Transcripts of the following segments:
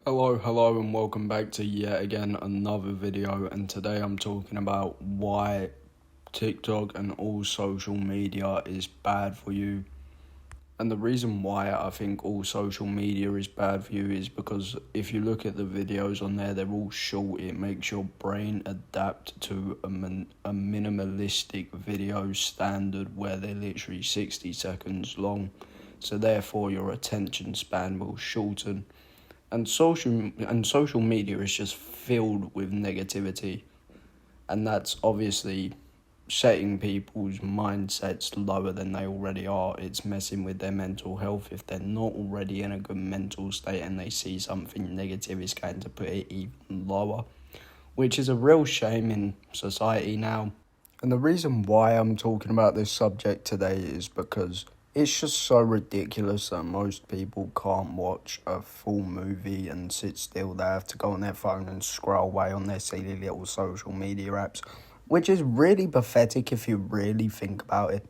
Hello, and welcome back to yet again another video. And today I'm talking about why TikTok and all social media is bad for you. And the reason why I think all social media is bad for you is because if you look at the videos on there, they're all short. It makes your brain adapt to a minimalistic video standard where they're literally 60 seconds long. So therefore your attention span will shorten. And social media is just filled with negativity, and that's obviously setting people's mindsets lower than they already are. It's messing with their mental health. If they're not already in a good mental state and they see something negative, it's going to put it even lower, which is a real shame in society now. And the reason why I'm talking about this subject today is because it's just so ridiculous that most people can't watch a full movie and sit still. They have to go on their phone and scroll away on their silly little social media apps, which is really pathetic if you really think about it.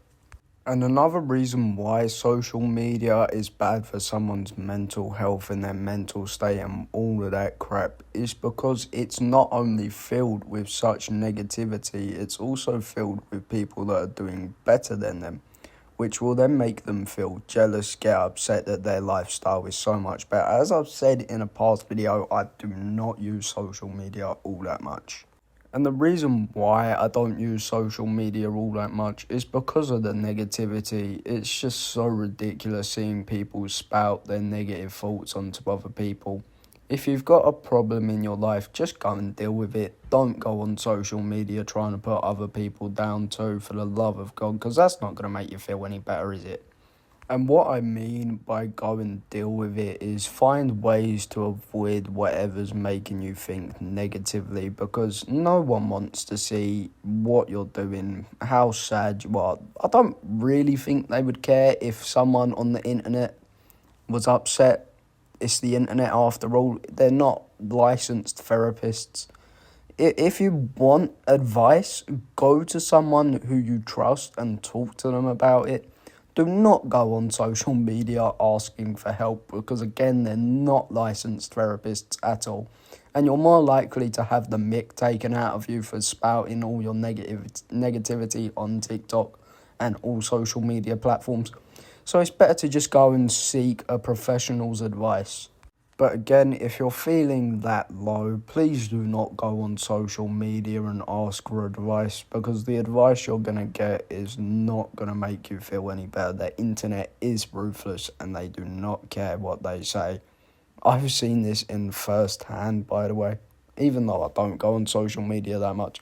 And another reason why social media is bad for someone's mental health and their mental state and all of that crap is because it's not only filled with such negativity, it's also filled with people that are doing better than them, which will then make them feel jealous, get upset that their lifestyle is so much better. As I've said in a past video, I do not use social media all that much. And the reason why I don't use social media all that much is because of the negativity. It's just so ridiculous seeing people spout their negative thoughts onto other people. If you've got a problem in your life, just go and deal with it. Don't go on social media trying to put other people down too, for the love of God, because that's not going to make you feel any better, is it? And what I mean by go and deal with it is find ways to avoid whatever's making you think negatively, because no one wants to see what you're doing, how sad you are. I don't really think they would care if someone on the internet was upset. It's the internet after all. They're not licensed therapists. If you want advice, go to someone who you trust and talk to them about it. Do not go on social media asking for help, because again, they're not licensed therapists at all. And you're more likely to have the mick taken out of you for spouting all your negativity on TikTok and all social media platforms. So it's better to just go and seek a professional's advice. But again, if you're feeling that low, please do not go on social media and ask for advice, because the advice you're going to get is not going to make you feel any better. The internet is ruthless and they do not care what they say. I've seen this in first hand, by the way, even though I don't go on social media that much.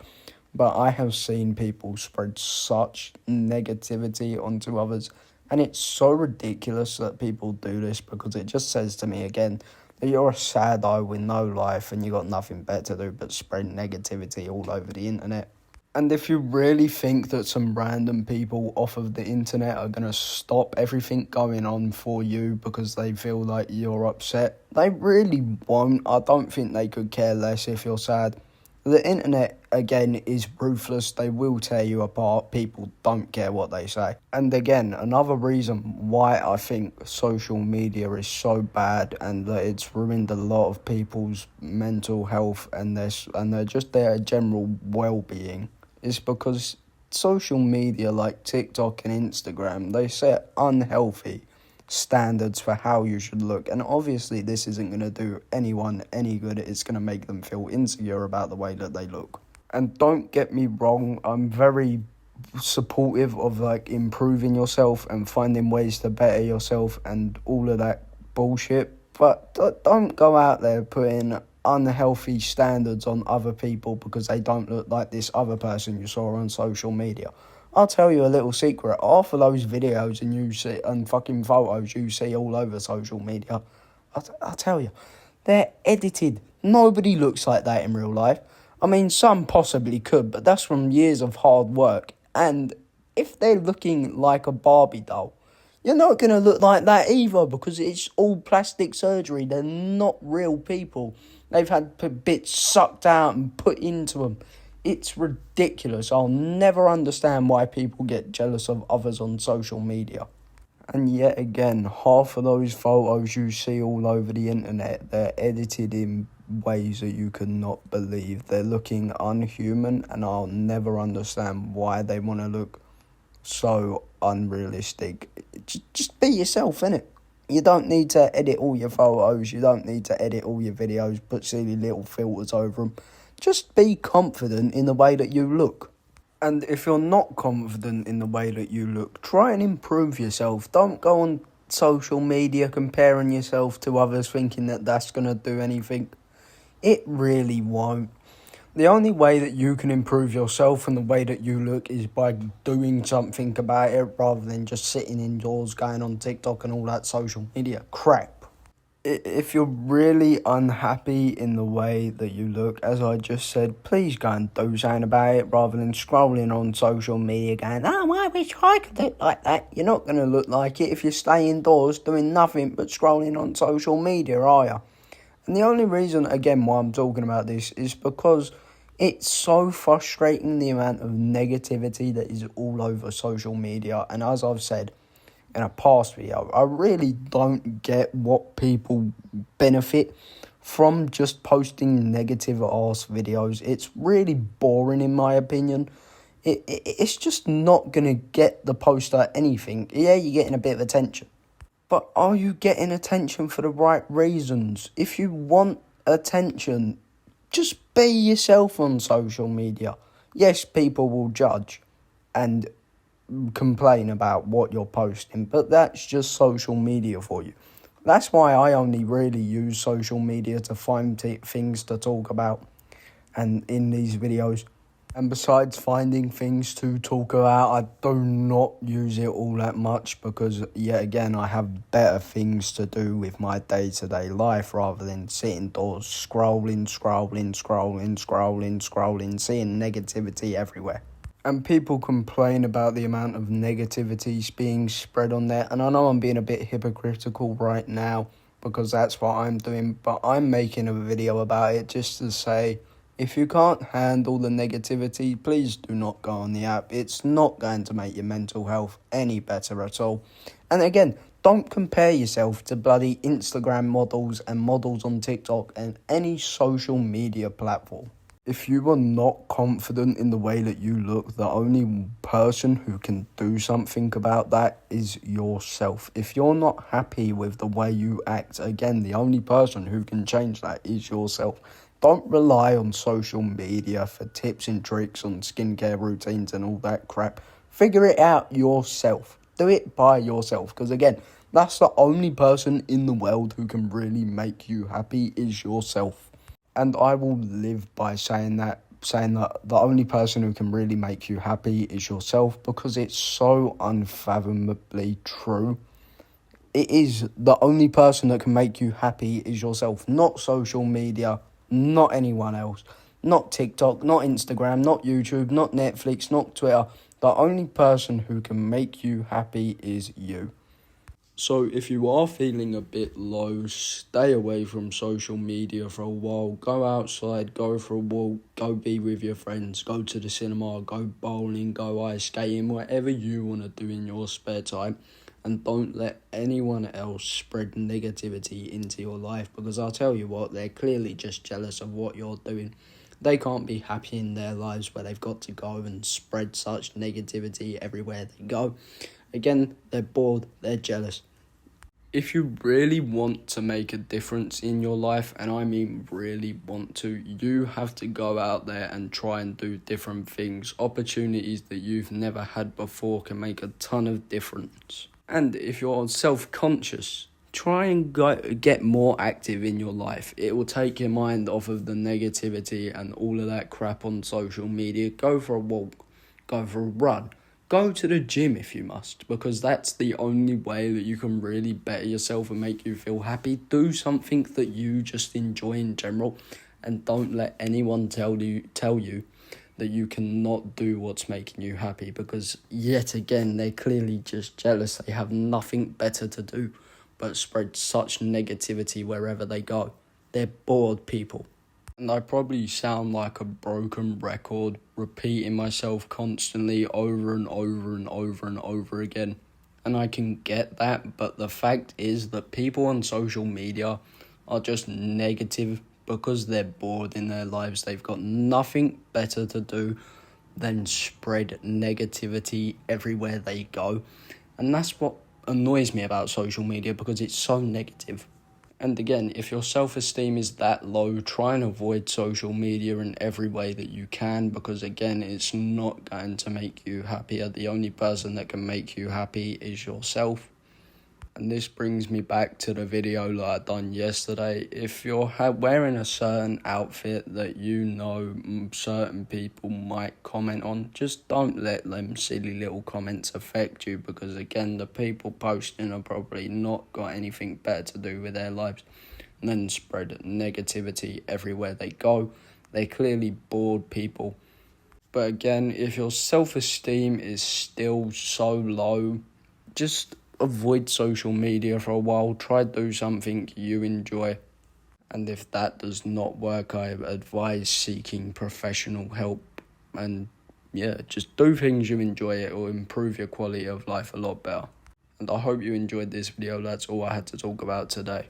But I have seen people spread such negativity onto others. And it's so ridiculous that people do this, because it just says to me again that you're a saddo with no life and you got nothing better to do but spread negativity all over the internet. And if you really think that some random people off of the internet are going to stop everything going on for you because they feel like you're upset, they really won't. I don't think they could care less if you're sad. The internet, again, is ruthless. They will tear you apart. People don't care what they say. And again, another reason why I think social media is so bad and that it's ruined a lot of people's mental health and their general well-being is because social media like TikTok and Instagram, they set unhealthy standards for how you should look, and obviously this isn't going to do anyone any good. It's going to make them feel insecure about the way that they look. And don't get me wrong, I'm very supportive of improving yourself and finding ways to better yourself and all of that bullshit, but don't go out there putting unhealthy standards on other people because they don't look like this other person you saw on social media. I'll tell you a little secret. Half of those videos and fucking photos you see all over social media, I'll tell you, they're edited. Nobody looks like that in real life. I mean, some possibly could, but that's from years of hard work. And if they're looking like a Barbie doll, you're not going to look like that either, because it's all plastic surgery. They're not real people. They've had bits sucked out and put into them. It's ridiculous. I'll never understand why people get jealous of others on social media. And yet again, half of those photos you see all over the internet, they're edited in ways that you could not believe. They're looking unhuman, and I'll never understand why they want to look so unrealistic. Just be yourself, innit? You don't need to edit all your photos. You don't need to edit all your videos, put silly little filters over them. Just be confident in the way that you look. And if you're not confident in the way that you look, try and improve yourself. Don't go on social media comparing yourself to others thinking that that's going to do anything. It really won't. The only way that you can improve yourself and the way that you look is by doing something about it rather than just sitting indoors, going on TikTok and all that social media crap. If you're really unhappy in the way that you look, as I just said, please go and do something about it rather than scrolling on social media going, oh, I wish I could look like that. You're not going to look like it if you stay indoors doing nothing but scrolling on social media, are you? And the only reason, again, why I'm talking about this is because it's so frustrating, the amount of negativity that is all over social media. And as I've said in a past video, I really don't get what people benefit from just posting negative ass videos. It's really boring in my opinion. It's just not going to get the poster anything. Yeah, you're getting a bit of attention. But are you getting attention for the right reasons? If you want attention, just be yourself on social media. Yes, people will judge and complain about what you're posting, but that's just social media for you. That's why I only really use social media to find things to talk about and in these videos. And besides finding things to talk about, I do not use it all that much because, yet again, I have better things to do with my day-to-day life rather than sitting indoors scrolling, seeing negativity everywhere. And people complain about the amount of negativity being spread on there. And I know I'm being a bit hypocritical right now because that's what I'm doing. But I'm making a video about it just to say, if you can't handle the negativity, please do not go on the app. It's not going to make your mental health any better at all. And again, don't compare yourself to bloody Instagram models and models on TikTok and any social media platform. If you are not confident in the way that you look, the only person who can do something about that is yourself. If you're not happy with the way you act, again, the only person who can change that is yourself. Don't rely on social media for tips and tricks on skincare routines and all that crap. Figure it out yourself. Do it by yourself. Because again, that's the only person in the world who can really make you happy is yourself. And I will live by saying that the only person who can really make you happy is yourself because it's so unfathomably true. It is the only person that can make you happy is yourself, not social media, not anyone else, not TikTok, not Instagram, not YouTube, not Netflix, not Twitter. The only person who can make you happy is you. So if you are feeling a bit low, stay away from social media for a while. Go outside, go for a walk, go be with your friends, go to the cinema, go bowling, go ice skating, whatever you want to do in your spare time. And don't let anyone else spread negativity into your life because I'll tell you what, they're clearly just jealous of what you're doing. They can't be happy in their lives where they've got to go and spread such negativity everywhere they go. Again, they're bored, they're jealous. If you really want to make a difference in your life, and I mean really want to, you have to go out there and try and do different things. Opportunities that you've never had before can make a ton of difference. And if you're self-conscious, try and get more active in your life. It will take your mind off of the negativity and all of that crap on social media. Go for a walk, go for a run. Go to the gym if you must, because that's the only way that you can really better yourself and make you feel happy. Do something that you just enjoy in general, and don't let anyone tell you that you cannot do what's making you happy, because yet again, they're clearly just jealous. They have nothing better to do but spread such negativity wherever they go. They're bored people. And I probably sound like a broken record, repeating myself constantly over and over and over and over again. And I can get that, but the fact is that people on social media are just negative because they're bored in their lives. They've got nothing better to do than spread negativity everywhere they go. And that's what annoys me about social media, because it's so negative. And again, if your self-esteem is that low, try and avoid social media in every way that you can, because again, it's not going to make you happier. The only person that can make you happy is yourself. And this brings me back to the video that I done yesterday. If you're wearing a certain outfit that you know certain people might comment on, just don't let them silly little comments affect you, because again, the people posting are probably not got anything better to do with their lives than spread negativity everywhere they go. They're clearly bored people. But again, if your self-esteem is still so low, just avoid social media for a while. Try do something you enjoy. And if that does not work, I advise seeking professional help. And yeah, just do things you enjoy. It will improve your quality of life a lot better. And I hope you enjoyed this video. That's all I had to talk about today.